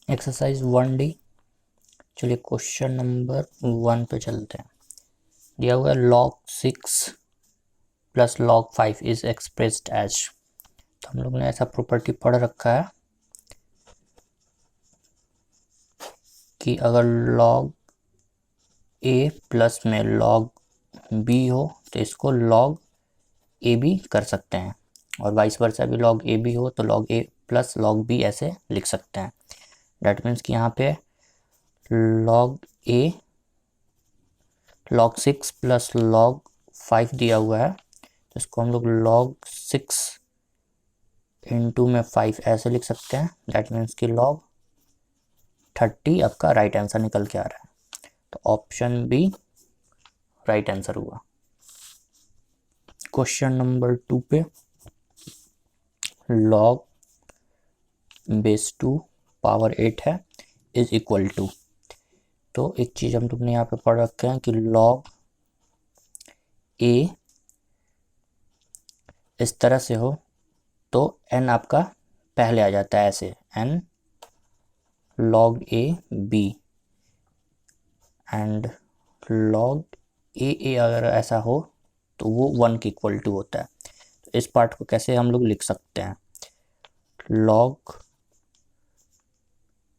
Exercise 1D। चलिए question number 1 पे चलते हैं। दिया हुआ है log 6 plus log 5 is expressed as. तो हम लोग ने ऐसा प्रॉपर्टी पढ़ रखा है कि अगर log a प्लस में log b हो तो इसको log a b कर सकते हैं, और वाइस वर्सा भी log a b हो तो log a plus log b ऐसे लिख सकते हैं। डेट मीन्स कि यहाँ पे log a log 6 plus log 5 दिया हुआ है, तो इसको हम लोग log 6 इंटू में 5 ऐसे लिख सकते हैं। दैट मीन्स कि log 30 आपका राइट आंसर निकल के आ रहा है, तो ऑप्शन बी राइट आंसर हुआ। क्वेश्चन नंबर 2 पे log बेस 2 पावर 8 है इज इक्वल टू, तो एक चीज हम तुमने यहाँ पे पढ़ रखे हैं कि log a इस तरह से हो तो n आपका पहले आ जाता है ऐसे, n log a b, and log a अगर ऐसा हो तो वो 1 के इक्वल टू होता है। तो इस पार्ट को कैसे हम लोग लिख सकते हैं, log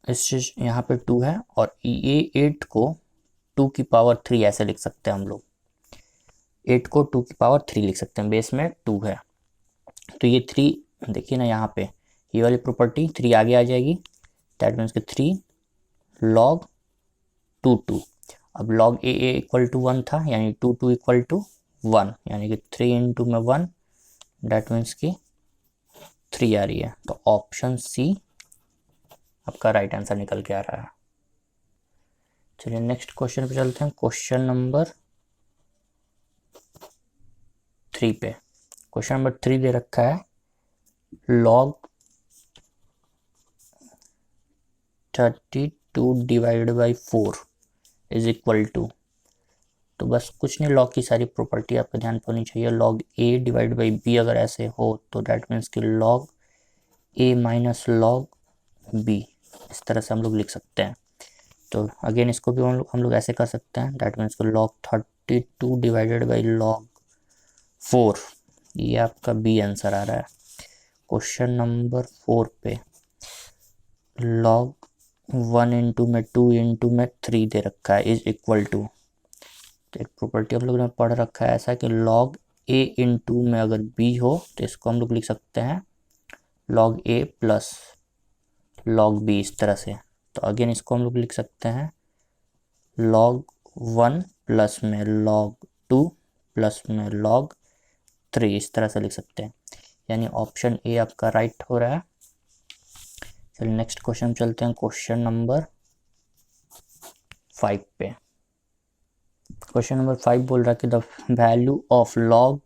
इस चीज यहाँ पे 2 है और ये 8 को 2 की पावर 3 ऐसे लिख सकते हैं हम लोग। 8 को 2 की पावर 3 लिख सकते हैं, बेस में 2 है तो ये 3 देखिए ना, यहाँ पे ये वाली प्रॉपर्टी 3 आगे आ जाएगी। दैट मीन्स कि 3 log 2 अब log a इक्वल टू 1 था, यानी 2 इक्वल टू 1, यानी कि 3 इंटू में 1, डेट मीन्स कि 3 आ रही है, तो ऑप्शन सी आपका राइट आंसर निकल के आ रहा है। चलिए नेक्स्ट क्वेश्चन पे चलते हैं। क्वेश्चन नंबर 3 पे, क्वेश्चन नंबर 3 दे रखा है log 32 divided by 4 is equal to, तो बस कुछ नहीं, लॉग की सारी प्रॉपर्टी आपका ध्यान पर होनी चाहिए। log a divide by b अगर ऐसे हो तो डेट मीन्स कि log a minus log b, इस तरह से हम लोग लिख सकते हैं। तो अगेन इसको भी हम लोग ऐसे कर सकते हैं, डेट मीन्स कि log 32 डिवाइडेड बाई log 4, ये आपका बी आंसर आ रहा है। क्वेश्चन नंबर 4 पे log 1 इंटू में 2 इंटू में 3 दे रखा है इज इक्वल टू, तो एक प्रॉपर्टी हम लोग ने पढ़ रखा है ऐसा कि log a इंटू में अगर b हो तो इसको हम लोग लिख सकते हैं log a plus log b, इस तरह से। तो अगेन इसको हम लोग लिख सकते हैं log 1 प्लस में log 2 प्लस में log 3, इस तरह से लिख सकते हैं, यानी ऑप्शन ए आपका राइट हो रहा है। चलिए नेक्स्ट क्वेश्चन चलते हैं। क्वेश्चन नंबर 5 पे, क्वेश्चन नंबर 5 बोल रहा है कि the value of log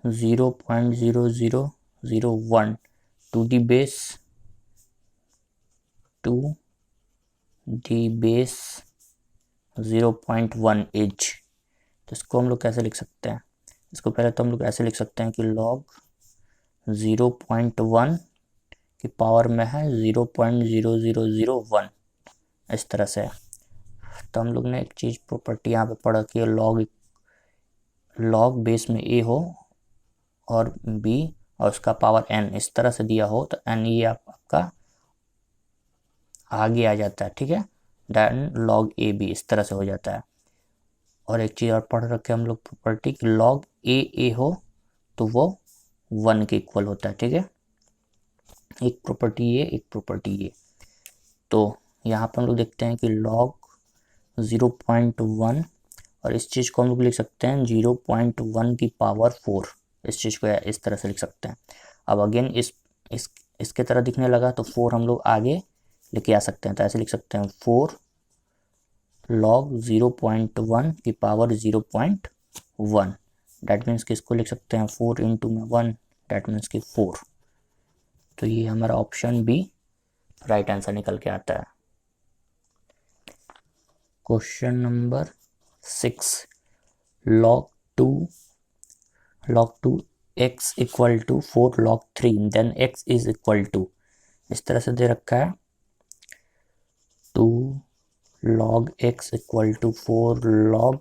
0.0001 to the base 0.1 is, तो इसको हम लोग कैसे लिख सकते हैं, इसको पहले तो हम लोग ऐसे लिख सकते हैं कि log 0.1 की पावर में है 0.0001, इस तरह से। तो हम लोग ने एक चीज प्रॉपर्टी यहाँ पे पढ़ा कि log बेस में a हो और b और उसका पावर n इस तरह से दिया हो तो n ये आपका आगे आ जाता है, ठीक है, देन log a b इस तरह से हो जाता है। और एक चीज और पढ़ रखे हम लोग प्रॉपर्टी कि log a हो तो वो 1 के इक्वल होता है, ठीक है। एक प्रॉपर्टी ये, एक प्रॉपर्टी ये। तो यहाँ पर हम लोग देखते हैं कि log 0.1 और इस चीज़ को हम लोग लिख सकते हैं 0.1 की पावर 4, इस चीज़ को इस तरह से लिख सकते हैं। अब अगेन इसके तरह दिखने लगा तो 4 हम लोग आगे लेके आ सकते हैं, तो ऐसे लिख सकते हैं 4 log 0.1 की पावर 0.1, डेट मीन्स कि इसको लिख सकते हैं 4 इंटू में 1, डेट मीन्स कि 4। तो ये हमारा ऑप्शन बी राइट आंसर निकल के आता है। Question number 6 log 2 x equal to 4 log 3 then x is equal to, इस तरह से दे रखा है। 2 log x equal to 4 log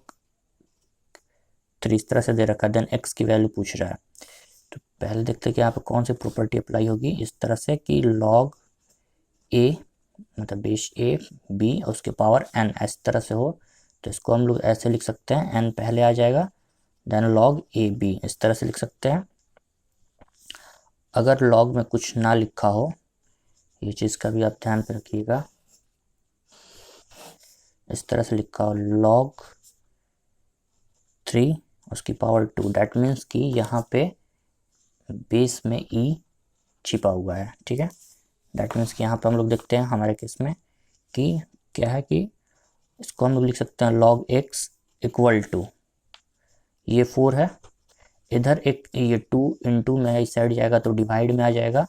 3, इस तरह से दे रखा है। देन x की वैल्यू पूछ रहा है, तो पहले देखते हैं कि यहाँ पे कौन सी प्रॉपर्टी अप्लाई होगी। इस तरह से कि log a मतलब बेस a b और उसके पावर n इस तरह से हो, तो इसको हम लोग ऐसे लिख सकते हैं, n पहले आ जाएगा, देन log a b इस तरह से लिख सकते हैं। अगर log में कुछ ना लिखा हो, ये चीज़ का भी आप ध्यान पे रखिएगा, इस तरह से लिखा हो log 3 उसकी पावर 2, डैट मीन्स कि यहाँ पे बेस में e छिपा हुआ है, ठीक है। डैट मीन्स कि यहाँ पे हम लोग देखते हैं हमारे केस में कि क्या है कि इसको हम लोग लिख सकते हैं log x इक्वल टू, ये 4 है, इधर एक ये 2 इंटू में इस साइड जाएगा तो डिवाइड में आ जाएगा,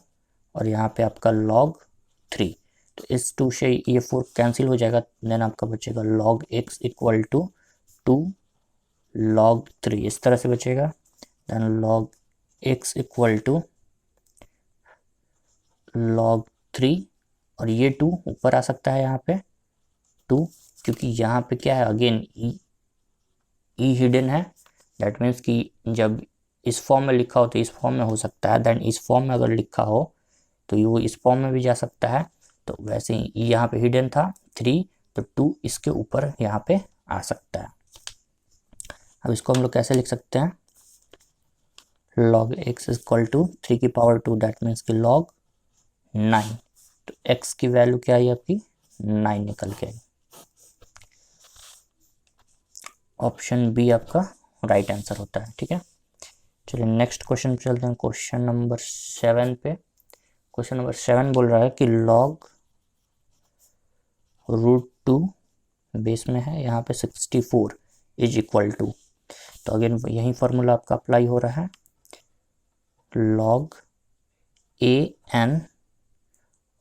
और यहाँ पे आपका log 3, तो इस 2 से ये 4 कैंसिल हो जाएगा, देन आपका बचेगा log x equal to 2 log 3 इस तरह से बचेगा। Then log x equal to log 3, और ये 2 ऊपर आ सकता है यहाँ पे 2, क्योंकि यहाँ पे क्या है, अगेन ई हिडन है, दैट मीन्स कि जब इस फॉर्म में लिखा हो तो इस फॉर्म में हो सकता है, देन इस फॉर्म में अगर लिखा हो तो वो इस फॉर्म में भी जा सकता है। तो वैसे ही यहाँ पे हिडन था 3, तो 2 इसके ऊपर यहाँ पे आ सकता है। अब इसको हम लोग कैसे लिख सकते हैं, log x इक्वल टू 3 की पावर 2, दैट मीन्स कि log 9, तो x की वैल्यू क्या आई आपकी 9 निकल के आई। ऑप्शन बी आपका राइट आंसर होता है, ठीक है। चलिए नेक्स्ट क्वेश्चन पे चलते हैं, क्वेश्चन नंबर 7 पे। क्वेश्चन नंबर 7 बोल रहा है कि log √2 बेस में है यहाँ पे 64 इज इक्वल टू, तो अगेन यही फॉर्मूला आपका अप्लाई हो रहा है, log a n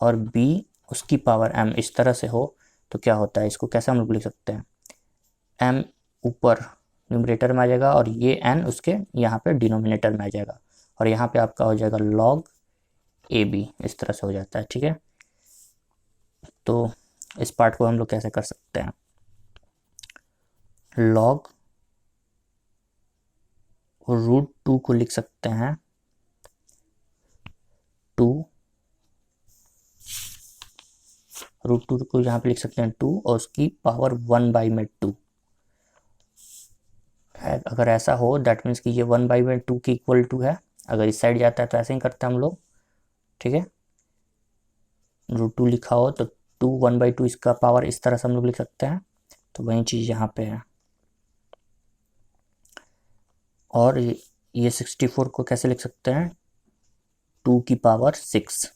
और b उसकी पावर m इस तरह से हो, तो क्या होता है, इसको कैसे हम लोग लिख सकते हैं, m ऊपर न्यूमरेटर में आ जाएगा और ये n उसके यहाँ पे डिनोमिनेटर में आ जाएगा, और यहाँ पे आपका हो जाएगा log ए बी, इस तरह से हो जाता है, ठीक है। तो इस पार्ट को हम लोग कैसे कर सकते हैं, log √2 को लिख सकते हैं 2, √2 को यहाँ पे लिख सकते हैं 2 और उसकी पावर 1/2, अगर ऐसा हो दैट मीन्स कि ये 1/2 की इक्वल टू है, अगर इस साइड जाता है तो ऐसे ही करते हैं हम लोग, ठीक है। √2 लिखा हो तो 2 1/2 इसका पावर इस तरह से हम लोग लिख सकते हैं, तो वही चीज़ यहाँ पे है। और ये 64 को कैसे लिख सकते हैं, 2 की पावर 6,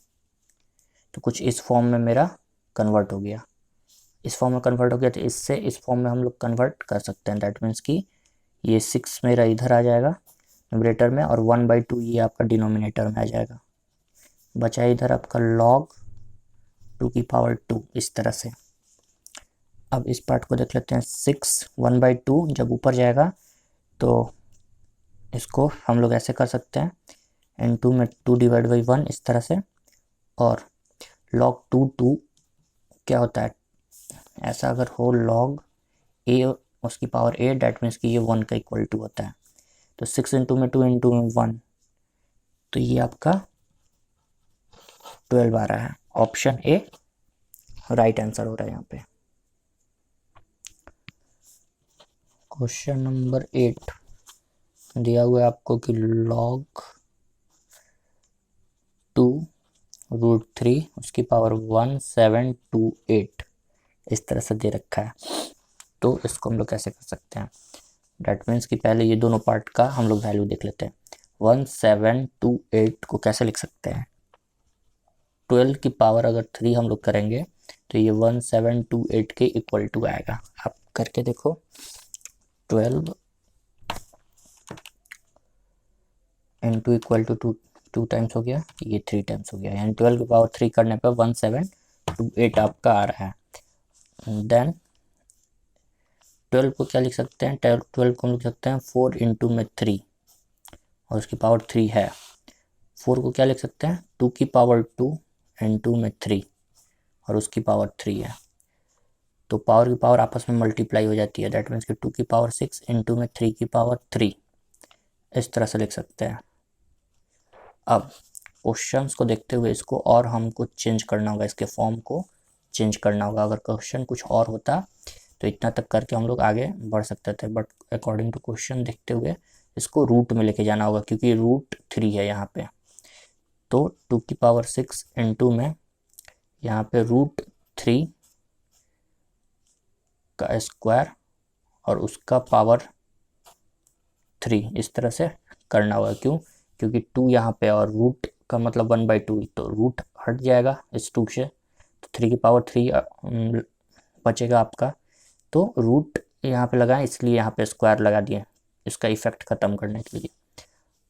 तो कुछ इस फॉर्म में मेरा कन्वर्ट हो गया, इस फॉर्म में कन्वर्ट हो गया, तो इससे इस फॉर्म में हम लोग कन्वर्ट कर सकते हैं, दैट मीन्स कि ये 6 मेरा इधर आ जाएगा न्यूमरेटर में, और 1/2 ये आपका डिनोमिनेटर में आ जाएगा, बचा इधर आपका log 2 की पावर 2 इस तरह से। अब इस पार्ट को देख लेते हैं, 6 1/2 जब ऊपर जाएगा तो इसको हम लोग ऐसे कर सकते हैं, n2 में 2/1 इस तरह से, और log 2 क्या होता है, ऐसा अगर हो log a उसकी पावर a, डैट मीन्स कि ये 1 का इक्वल टू होता है, तो 6 इंटू में 2 इंटू में 1, तो ये आपका 12 आ रहा है। ऑप्शन ए राइट आंसर हो रहा है यहाँ पे। क्वेश्चन नंबर 8 दिया हुआ है आपको कि log 2√3 उसकी पावर 1728 इस तरह से दे रखा है, तो इसको हम लोग कैसे कर सकते हैं, डैट मीन्स कि पहले ये दोनों पार्ट का हम लोग वैल्यू देख लेते हैं। 1728 को कैसे लिख सकते हैं, 12 की पावर अगर 3 हम लोग करेंगे तो ये 1728 के इक्वल टू आएगा, आप करके देखो, 12 इंटू इक्वल टू 2 टाइम्स हो गया, ये 3 टाइम्स हो गया, यानी 12 की पावर 3 करने पर 1728 आपका आ रहा है। देन 12 को क्या लिख सकते हैं, 12 को हम लिख सकते हैं 4 इंटू में 3 और उसकी पावर 3 है, 4 को क्या लिख सकते हैं 2 की पावर 2 इंटू में 3 और उसकी पावर 3 है, तो पावर की पावर आपस में मल्टीप्लाई हो जाती है, दैट मीन्स कि 2 की पावर 6 इंटू में 3 की पावर 3, इस तरह से लिख सकते हैं। अब क्वेश्चंस को देखते हुए इसको और हमको चेंज करना होगा, इसके फॉर्म को चेंज करना होगा। अगर क्वेश्चन कुछ और होता तो इतना तक करके हम लोग आगे बढ़ सकते थे, बट अकॉर्डिंग टू क्वेश्चन देखते हुए इसको रूट में लेके जाना होगा, क्योंकि रूट 3 है यहाँ पे। तो 2 की पावर 6 इंटू में यहाँ पे रूट 3 का स्क्वायर और उसका पावर 3, इस तरह से करना होगा। क्यों? क्योंकि 2 यहाँ पे और रूट का मतलब 1/2, तो रूट हट जाएगा इस 2 से, तो 3 की पावर 3 बचेगा आपका। तो रूट यहाँ पे लगाएं, इसलिए यहाँ पे स्क्वायर लगा दिए इसका इफेक्ट ख़त्म करने के लिए।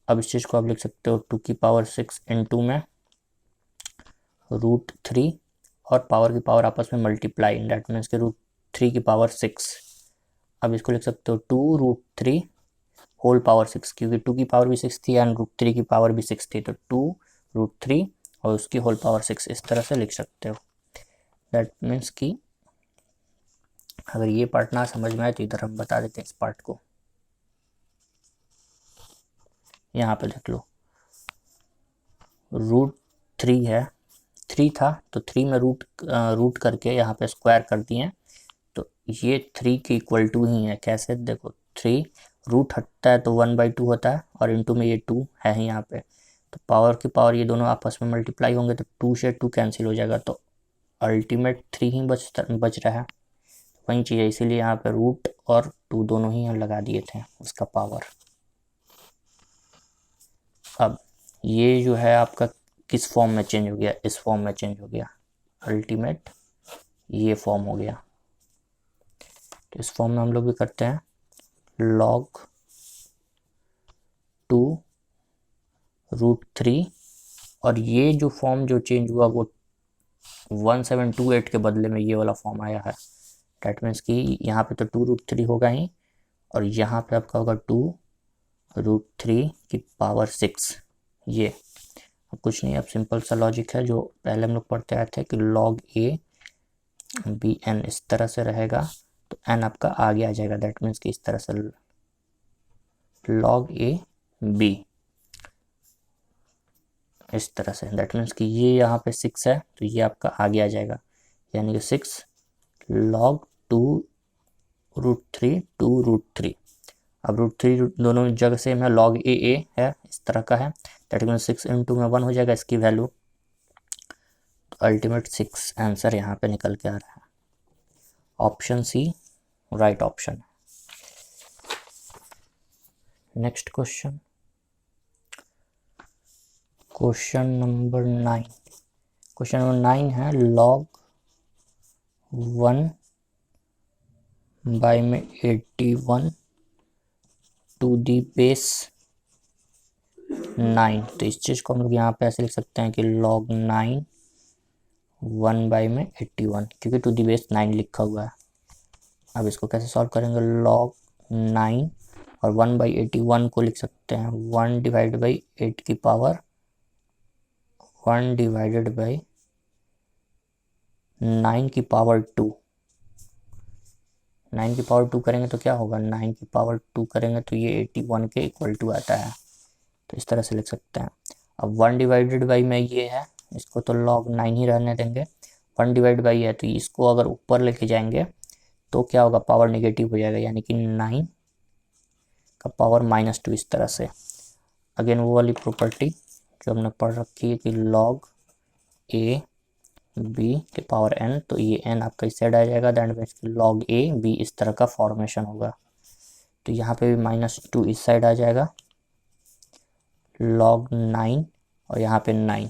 अब इस चीज़ को आप लिख सकते हो 2 की पावर 6 इंटू में रूट 3 और पावर की पावर आपस में मल्टीप्लाई, दैट मीन्स के रूट 3 की पावर 6। अब इसको लिख सकते हो 2 रूट 3 होल पावर 6, क्योंकि 2 की पावर भी 6 थी एंड रूट 3 की पावर भी 6 थी, तो 2 रूट 3 और उसकी होल पावर 6, इस तरह से लिख सकते हो। दैट मीन्स कि अगर ये पार्ट ना समझ में आए तो इधर हम बता देते हैं इस पार्ट को। यहाँ पे देख लो, रूट 3 है, 3 था तो 3 में रूट करके यहाँ पे स्क्वायर कर दिए, तो ये 3 के इक्वल टू ही है। कैसे? देखो 3 रूट हटता है तो 1/2 होता है और इंटू में ये 2 है ही यहाँ पे, तो पावर की पावर ये दोनों आपस में मल्टीप्लाई होंगे तो 2 से 2 कैंसिल हो जाएगा, तो अल्टीमेट 3 ही बच रहा है। वही चीज़ है, इसीलिए यहाँ पे रूट और 2 दोनों ही हम लगा दिए थे उसका पावर। अब ये जो है आपका किस फॉर्म में चेंज हो गया? इस फॉर्म में चेंज हो गया, अल्टीमेट ये फॉर्म हो गया। तो इस फॉर्म में हम लोग भी करते हैं log 2 रूट 3, और ये जो फॉर्म जो चेंज हुआ वो 1728 के बदले में ये वाला फॉर्म आया है। डैट मीन्स कि यहाँ पे तो 2 रूट 3 होगा ही, और यहाँ पे आपका होगा 2 रूट 3 की पावर 6। ये अब कुछ नहीं, अब सिंपल सा लॉजिक है जो पहले हम लोग पढ़ते आए थे कि log a बी एन इस तरह से रहेगा, तो n आपका आगे आ जाएगा। दैट मीन्स कि इस तरह से log a b इस तरह से, दैट मीन्स कि ये यहाँ पे 6 है तो ये आपका आगे आ जाएगा, यानी कि 6 log 2 रूट 3 2 रूट 3। अब रूट 3 दोनों जगह सेम है, log a है इस तरह का है, दैट मीन्स 6 इंटू में 1 हो जाएगा इसकी वैल्यू, तो अल्टीमेट 6 आंसर यहाँ पे निकल के आ रहा है। Option C right option. Next question, question number 9। Question number 9 है log 1 बाई में 81 टू दी बेस 9। तो इस चीज़ को हम लोग यहाँ पे ऐसे लिख सकते हैं कि log 9 1 बाई में 81, क्योंकि टू दी बेस 9 लिखा हुआ है। अब इसको कैसे सॉल्व करेंगे? log 9 और 1 बाई 81 को लिख सकते हैं 1 डिवाइड बाई 8 की पावर 1 डिवाइडेड बाई 9 की पावर 2। 9 की पावर 2 करेंगे तो क्या होगा? 9 की पावर 2 करेंगे तो ये 81 के इक्वल टू आता है, तो इस तरह से लिख सकते हैं। अब 1 डिवाइडेड बाई में ये है, इसको तो log 9 ही रहने देंगे। 1 डिवाइड बाई है तो इसको अगर ऊपर लेके जाएंगे तो क्या होगा? पावर नेगेटिव हो जाएगा, यानी कि 9 का पावर -2, इस तरह से। अगेन वो वाली प्रॉपर्टी जो हमने पढ़ रखी है कि log a b के पावर n, तो ये n आपका इस साइड आ जाएगा, दैट मीन्स कि log a b इस तरह का फॉर्मेशन होगा। तो यहाँ पे भी -2 इस साइड आ जाएगा, log 9 और यहाँ पे 9,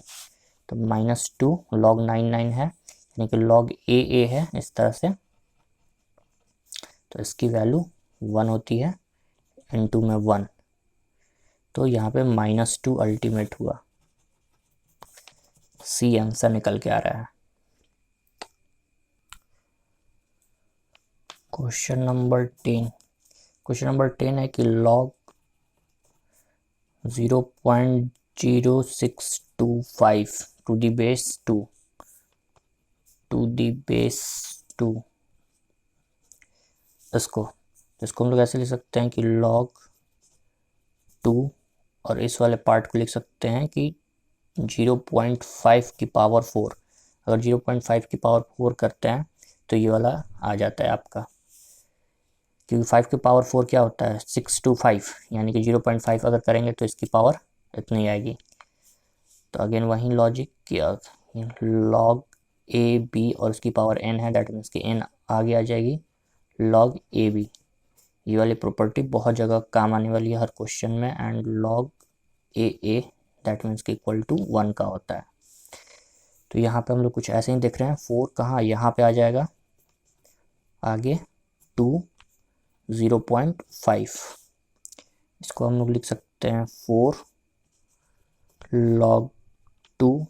तो -2 log 9 है, यानी कि log a है इस तरह से, तो इसकी वैल्यू 1 होती है, इंटू में 1, तो यहाँ पे -2 अल्टीमेट हुआ। सी आंसर निकल के आ रहा है। Question number 10। क्वेश्चन नंबर 10 है कि log 0.0625 to the base 2 to the base 2 इसको हम लोग ऐसे लिख सकते हैं कि log 2 और इस वाले पार्ट को लिख सकते हैं कि 0.5 की पावर 4। अगर 0.5 की पावर 4 करते हैं तो ये वाला आ जाता है आपका, क्योंकि 5 की पावर 4 क्या होता है 6 to 5, यानी कि 0.5 अगर करेंगे तो इसकी पावर इतनी आएगी। तो अगेन वही लॉजिक किया, log ए बी और उसकी पावर n है, दैट मीन्स कि n आगे आ जाएगी log ए बी। ये वाली प्रॉपर्टी बहुत जगह काम आने वाली है हर क्वेश्चन में। And log A that means कि इक्वल टू 1 का होता है। तो यहाँ पे हम लोग कुछ ऐसे ही देख रहे हैं, 4 कहाँ यहाँ पे आ जाएगा आगे 2 0.5। इसको हम लोग लिख सकते हैं 4 log 2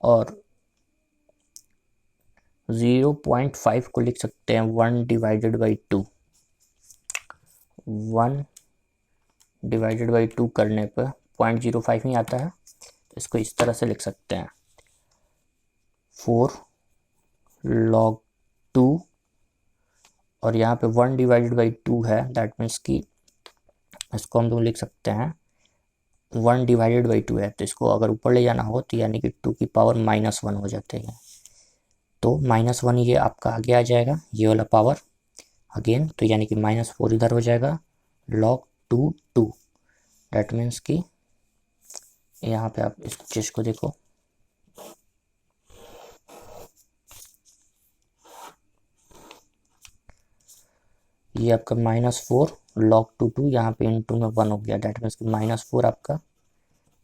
और 0.5 को लिख सकते हैं 1 डिवाइडेड बाई 2। 1 डिवाइडेड बाई 2 करने पर 0.05 ही आता है, तो इसको इस तरह से लिख सकते हैं 4 log 2 और यहाँ पे 1 डिवाइडेड बाई 2 है, दैट मीन्स कि इसको हम लोग लिख सकते हैं 1 डिवाइडेड बाई 2 है, तो इसको अगर ऊपर ले जाना हो तो यानी कि 2 की पावर -1 हो जाते हैं। तो -1 ये आपका आगे आ जाएगा ये वाला पावर अगेन, तो यानी कि -4 इधर हो जाएगा log 2 दैट मीन्स कि यहाँ पे आप इस चीज़ को देखो, ये आपका -4 log 2 यहाँ पे इंटू में 1 हो गया, दैट मीन्स कि -4 आपका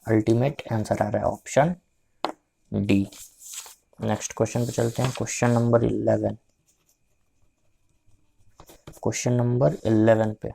अल्टीमेट आंसर आ रहा है ऑप्शन डी। नेक्स्ट क्वेश्चन पे चलते हैं, क्वेश्चन नंबर 11 पे।